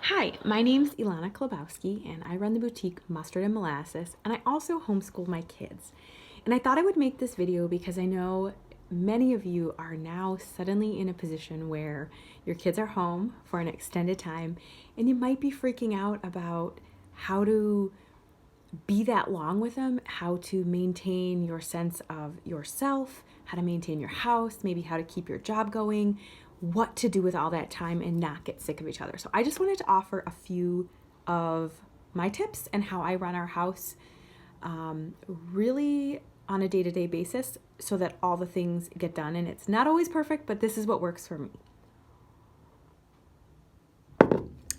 Hi, my name's Ilana Klobowski, and I run the boutique Mustard and Molasses, and I also homeschool my kids. And I thought I would make this video because I know many of you are now suddenly in a position where your kids are home for an extended time, and you might be freaking out about how to be that long with them, how to maintain your sense of yourself, how to maintain your house, maybe how to keep your job going, what to do with all that time and not get sick of each other. So I just wanted to offer a few of my tips and how I run our house really on a day-to-day basis so that all the things get done. And it's not always perfect, but this is what works for me.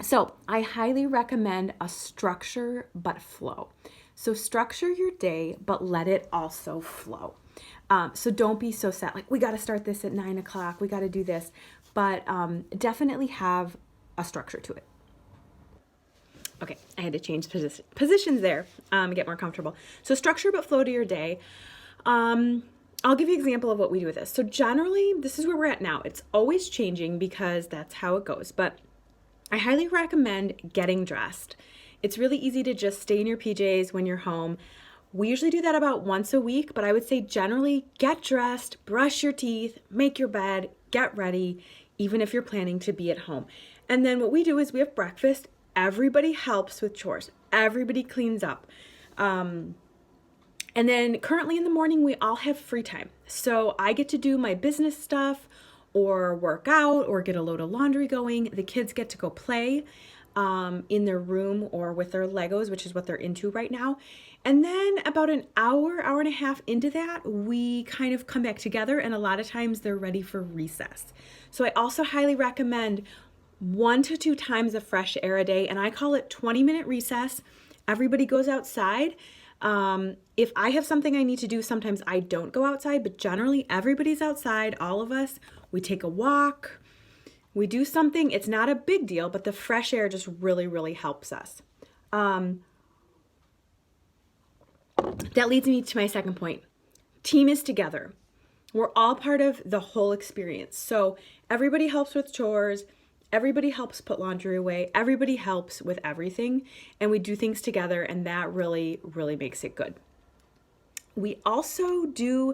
So I highly recommend a structure but flow. So structure your day, but let it also flow. So don't be so set, like we got to start this at 9 o'clock, we got to do this, but definitely have a structure to it. Okay, I had to change positions there to get more comfortable. So structure but flow to your day. I'll give you an example of what we do with this. So generally, this is where we're at now. It's always changing because that's how it goes, but I highly recommend getting dressed. It's really easy to just stay in your PJs when you're home. We usually do that about once a week, but I would say generally get dressed, brush your teeth, make your bed, get ready, even if you're planning to be at home. And then what we do is we have breakfast. Everybody helps with chores. Everybody cleans up. And then currently in the morning, we all have free time. So I get to do my business stuff or work out or get a load of laundry going. The kids get to go play in their room or with their Legos, which is what they're into right now. And then about an hour, hour and a half into that, we kind of come back together, and a lot of times they're ready for recess. So I also highly recommend 1 to 2 times of fresh air a day, and I call it 20-minute recess. Everybody goes outside. If I have something I need to do, sometimes I don't go outside, but generally everybody's outside, all of us. We take a walk, we do something. It's not a big deal, but the fresh air just really, really helps us. That leads me to my second point. Team is together. We're all part of the whole experience. So everybody helps with chores. Everybody helps put laundry away. Everybody helps with everything. And we do things together, and that really, really makes it good. We also do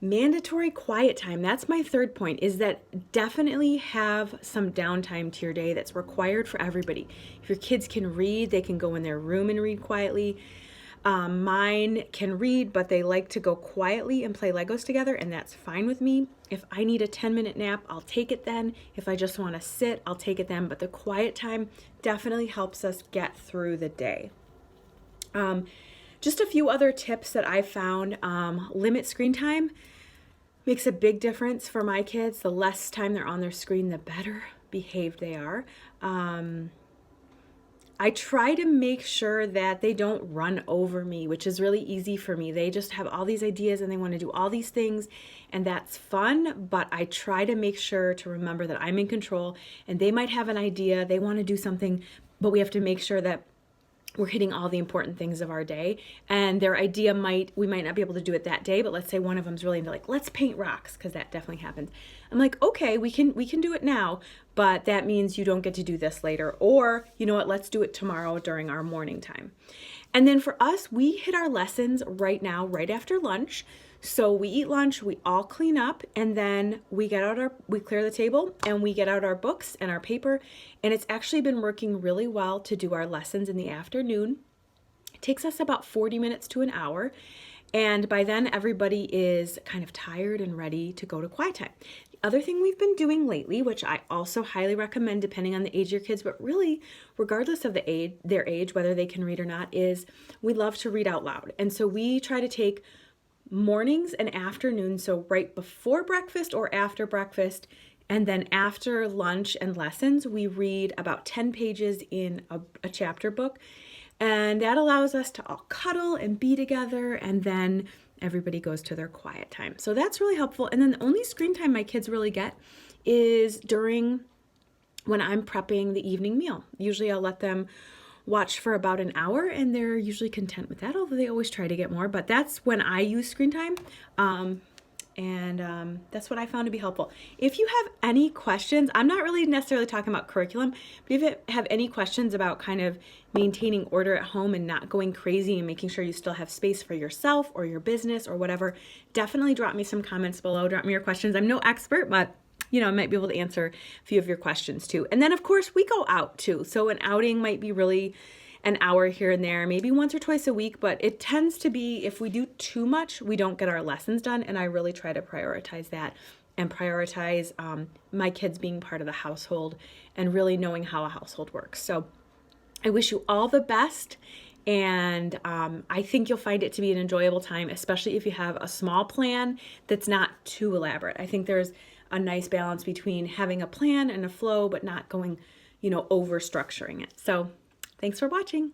mandatory quiet time. That's my third point, is that definitely have some downtime to your day that's required for everybody. If your kids can read, they can go in their room and read quietly. Mine can read, but they like to go quietly and play Legos together, and that's fine with me. If I need a 10-minute nap, I'll take it then. If I just want to sit, I'll take it then. But the quiet time definitely helps us get through the day. Just a few other tips that I found. Limit screen time makes a big difference for my kids. The less time they're on their screen, the better behaved they are. I try to make sure that they don't run over me, which is really easy for me. They just have all these ideas and they want to do all these things, and that's fun, but I try to make sure to remember that I'm in control, and they might have an idea, they want to do something, but we have to make sure that we're hitting all the important things of our day. And their idea we might not be able to do it that day, but let's say one of them's really into, like, let's paint rocks, because that definitely happens. I'm like, okay, we can do it now, but that means you don't get to do this later. Or, you know what, let's do it tomorrow during our morning time. And then for us, we hit our lessons right now, right after lunch. So we eat lunch, we all clean up, and then we clear the table and we get out our books and our paper. And it's actually been working really well to do our lessons in the afternoon. It takes us about 40 minutes to an hour. And by then everybody is kind of tired and ready to go to quiet time. The other thing we've been doing lately, which I also highly recommend depending on the age of your kids, but really regardless of their age, whether they can read or not, is we love to read out loud. And so we try to take mornings and afternoons, so right before breakfast or after breakfast, and then after lunch and lessons, we read about 10 pages in a chapter book. And that allows us to all cuddle and be together, and then everybody goes to their quiet time. So that's really helpful. And then the only screen time my kids really get is when I'm prepping the evening meal. Usually I'll let them watch for about an hour, and they're usually content with that, although they always try to get more, but that's when I use screen time. And that's what I found to be helpful. If you have any questions, I'm not really necessarily talking about curriculum, but if you have any questions about kind of maintaining order at home and not going crazy and making sure you still have space for yourself or your business or whatever, definitely drop me some comments below. Drop me your questions. I'm no expert, but I might be able to answer a few of your questions too. And then of course we go out too. So an outing might be really an hour here and there, maybe once or twice a week, but it tends to be, if we do too much, we don't get our lessons done. And I really try to prioritize that and prioritize my kids being part of the household and really knowing how a household works. So I wish you all the best. And I think you'll find it to be an enjoyable time, especially if you have a small plan that's not too elaborate. I think there's a nice balance between having a plan and a flow, but not going, over structuring it. So thanks for watching.